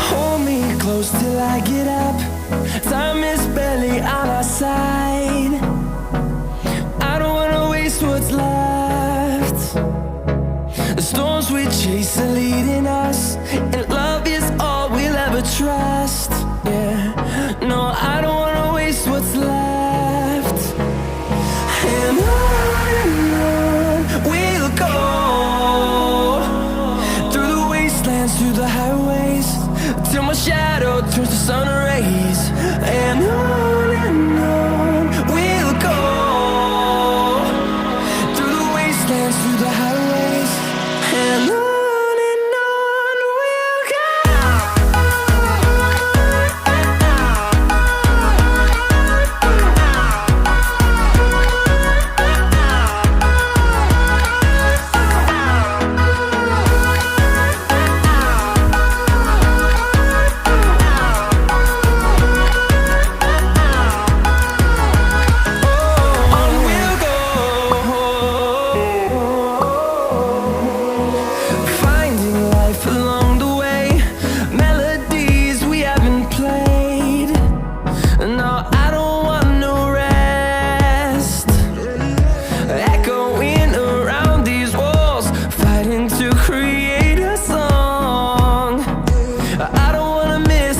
Hold me close till I get up. Time is barely on our side. I don't wanna waste what's left. The storms we chase are leading us, and love is all we'll ever trust. Yeah, no, I don't wanna waste what's left. And on we'll go, through the wastelands, through the highways, till my shadow turns to sun rays. And on we'll go, through the wastelands, through the highways, and on we'll go. Finding life along the way, melodies we haven't played. No, I don't want no rest. Echoing around these walls, fighting to create a song. I don't wanna miss